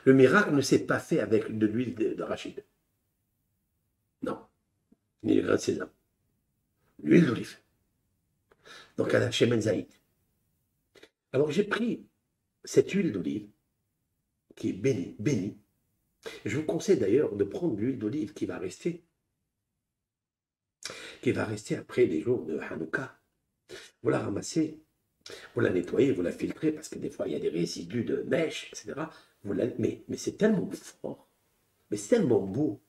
Le miracle ne s'est pas fait avec de l'huile d'arachide. Non, ni le grain de sésame. L'huile d'olive. Donc à la shemen zaïd. Alors j'ai pris cette huile d'olive qui est bénie. Je vous conseille d'ailleurs de prendre l'huile d'olive qui va rester après les jours de Hanouka. Vous la ramassez, vous la nettoyez, vous la filtrez, parce que des fois il y a des résidus de mèche, etc. Mais c'est tellement fort, mais c'est tellement beau,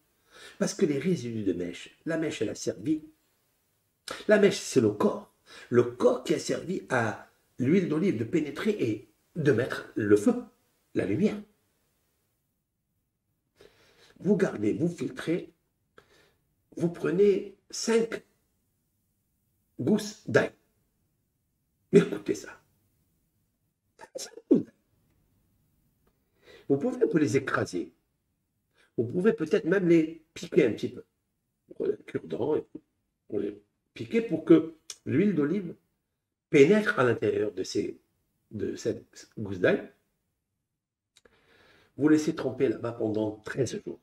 parce que les résidus de mèche, la mèche elle a servi, la mèche c'est le corps qui a servi à l'huile d'olive de pénétrer et de mettre le feu, la lumière. Vous gardez, vous filtrez, vous prenez 5 gousses d'ail. Mais écoutez ça. Vous pouvez un peu les écraser. Vous pouvez peut-être même les piquer un petit peu. Vous prenez un cure-dent et vous les piquez pour que l'huile d'olive pénètre à l'intérieur de cette gousse d'ail. Vous laissez tremper là-bas pendant 13 jours.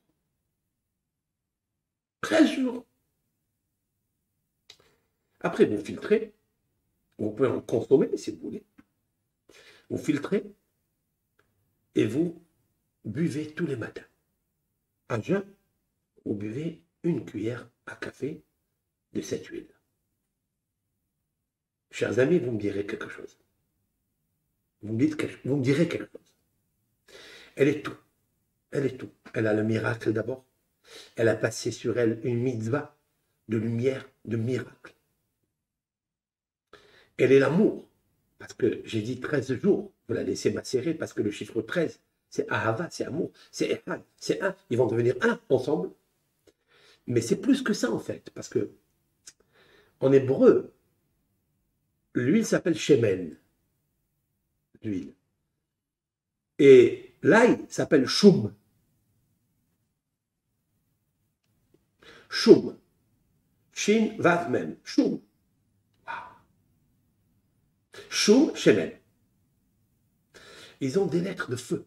13 jours. Après, vous filtrez. Vous pouvez en consommer si vous voulez. Vous filtrez et vous buvez tous les matins. À jeun, vous buvez une cuillère à café de cette huile. Chers amis, vous me direz quelque chose. Vous me direz quelque chose. Elle est tout. Elle est tout. Elle a le miracle d'abord. Elle a passé sur elle une mitzvah de lumière, de miracle. Elle est l'amour. Parce que j'ai dit 13 jours. Vous la laissez macérer parce que le chiffre 13, c'est Ahava, c'est amour. C'est Ehad, c'est un. Ils vont devenir un ensemble. Mais c'est plus que ça en fait. Parce que en hébreu, l'huile s'appelle shemen. L'huile. Et l'ail s'appelle choum. Choum. Shin, vav, mem. Choum. Choum, shemen. Ils ont des lettres de feu.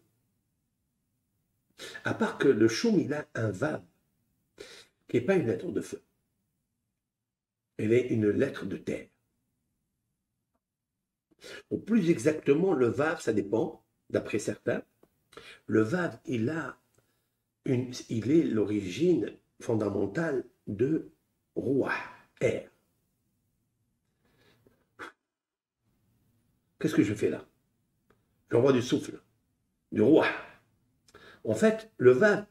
À part que le choum, il a un vav, qui n'est pas une lettre de feu. Elle est une lettre de terre. Ou plus exactement, le vav, ça dépend, d'après certains. Le vav, il est l'origine fondamentale de Ruah, air. Qu'est-ce que je fais là? J'envoie du souffle, du Ruah. En fait, le vav,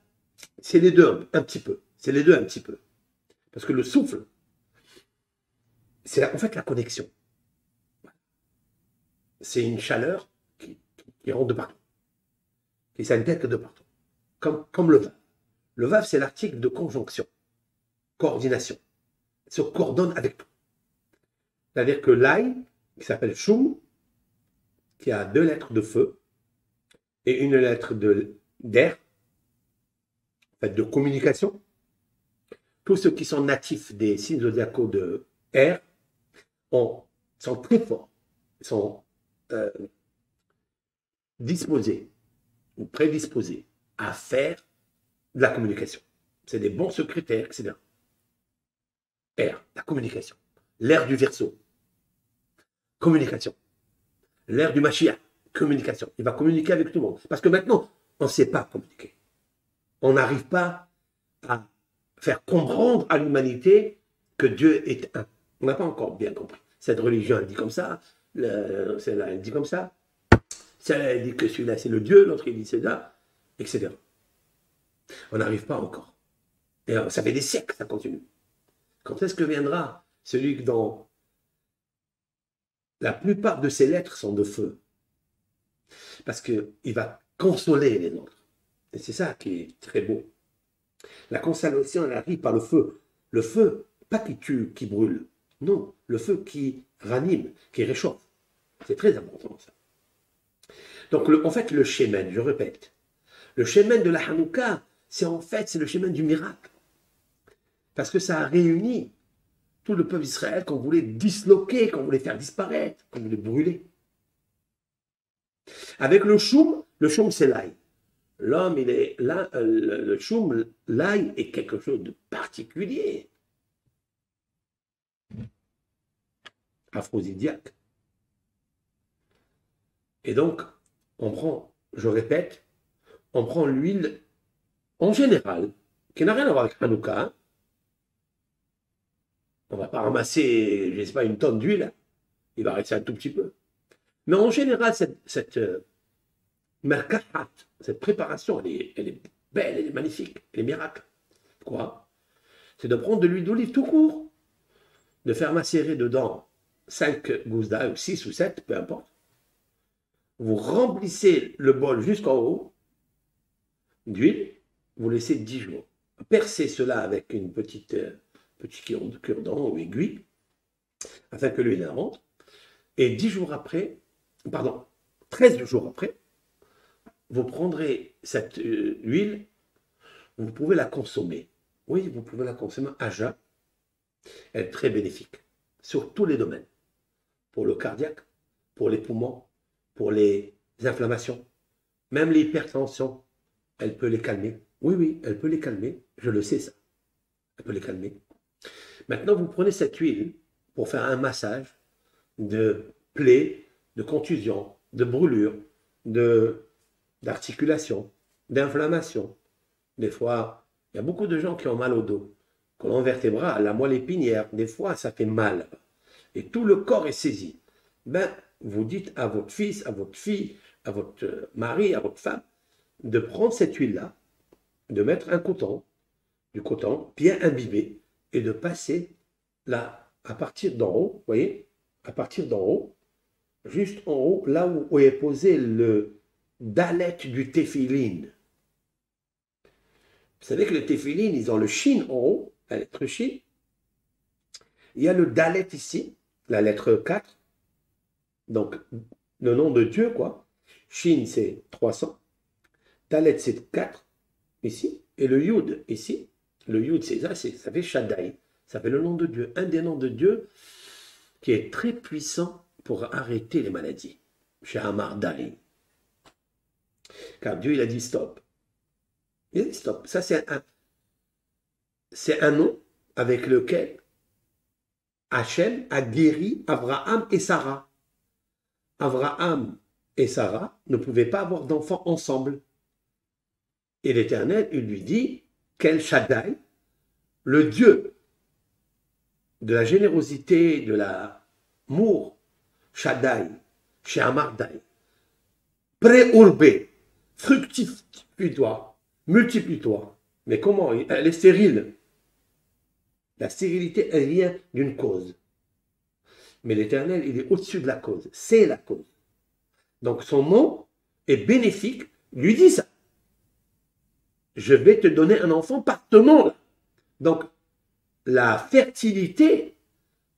c'est les deux un petit peu. C'est les deux un petit peu. Parce que le souffle, c'est en fait la connexion. C'est une chaleur qui rentre de partout. Qui s'intègre de partout. Comme le vav. Le vav, c'est l'article de conjonction. Coordination. Il se coordonne avec tout. C'est-à-dire que l'ail, qui s'appelle choum, qui a 2 lettres de feu et une lettre d'air, en fait, de communication. Tous ceux qui sont natifs des signes zodiacaux de air sont très forts, sont disposés ou prédisposés à faire de la communication. C'est des bons secrétaires, etc. Air, la communication. L'air du Verseau, communication. L'air du Mashiach, communication. Il va communiquer avec tout le monde. Parce que maintenant, on ne sait pas communiquer. On n'arrive pas à faire comprendre à l'humanité que Dieu est un. On n'a pas encore bien compris. Cette religion, elle dit comme ça. Celle-là, elle dit comme ça. Celle-là, elle dit que celui-là, c'est le Dieu. L'autre, il dit c'est là, etc. On n'arrive pas encore. Et ça fait des siècles, ça continue. Quand est-ce que viendra celui dont la plupart de ses lettres sont de feu? Parce qu'il va consoler les nôtres. Et c'est ça qui est très beau. La consolation, elle arrive par le feu. Le feu, pas qui tue, qui brûle. Non, le feu qui ranime, qui réchauffe. C'est très important ça. Donc en fait, le shemen, je répète, le shemen de la Hanouka, c'est le shemen du miracle. Parce que ça a réuni tout le peuple d'Israël qu'on voulait disloquer, qu'on voulait faire disparaître, qu'on voulait brûler. Avec le choum c'est l'ail. L'homme, il est là, le choum, l'ail est quelque chose de particulier, aphrodisiaque. Et donc, on prend, je répète, on prend l'huile en général, qui n'a rien à voir avec Hanouka. Hein. On ne va pas ramasser, je ne sais pas, une tonne d'huile. Il va rester un tout petit peu. Mais en général, cette merkahat, cette préparation, elle est belle, elle est magnifique, elle est miracle. Quoi? C'est de prendre de l'huile d'olive tout court, de faire macérer dedans 5 gousses d'ail, ou 6 ou 7, peu importe. Vous remplissez le bol jusqu'en haut d'huile, vous laissez 10 jours. Percez cela avec une petite cure-dent ou aiguille, afin que l'huile rentre. Et 10 jours après, pardon, 13 jours après, vous prendrez cette huile, vous pouvez la consommer. Oui, vous pouvez la consommer à jeun. Elle est très bénéfique sur tous les domaines. Pour le cardiaque, pour les poumons, pour les inflammations, même l'hypertension, elle peut les calmer. Oui, oui, elle peut les calmer. Je le sais ça. Elle peut les calmer. Maintenant, vous prenez cette huile pour faire un massage de plaies, de contusions, de brûlures, d'articulation, d'inflammation. Des fois, il y a beaucoup de gens qui ont mal au dos, colonne vertébrale, la moelle épinière. Des fois, ça fait mal. Et tout le corps est saisi. Ben, vous dites à votre fils, à votre fille, à votre mari, à votre femme, de prendre cette huile-là, de mettre du coton bien imbibé, et de passer là, à partir d'en haut, vous voyez, à partir d'en haut, juste en haut, là où est posé le dalet du téphiline. Vous savez que le téphiline, ils ont le shin en haut, la lettre shin. Il y a le dalet ici, la lettre 4. Donc, le nom de Dieu, quoi. Shin, c'est 300. Dalet, c'est 4, ici. Et le Yud, ici. Le Yud, c'est ça, ça fait Shaddai. Ça fait le nom de Dieu. Un des noms de Dieu qui est très puissant pour arrêter les maladies. Chez Amar Dali. Car Dieu, il a dit stop. Il a dit stop. Ça, c'est un nom avec lequel Hachem a guéri Abraham et Sarah. Abraham et Sarah ne pouvaient pas avoir d'enfants ensemble. Et l'Éternel, il lui dit, quel Shaddai, le Dieu de la générosité, de l'amour, Shaddai, chez Amardai, pré-urbé, fructifie-toi, multiplie-toi. Mais comment? Elle est stérile. La stérilité, elle vient d'une cause. Mais l'Éternel, il est au-dessus de la cause. C'est la cause. Donc son nom est bénéfique. Lui dit ça. Je vais te donner un enfant par ce nom-là. Donc la fertilité,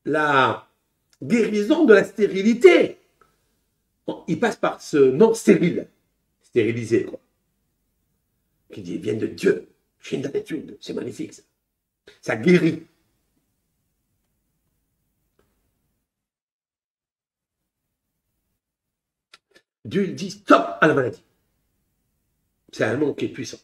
la guérison de la stérilité, il passe par ce nom stérile. Stérilisé, quoi. Qui vient de Dieu. Chine d'étude. C'est magnifique, ça. Ça guérit. Dieu dit stop à la maladie. C'est un nom qui est puissant.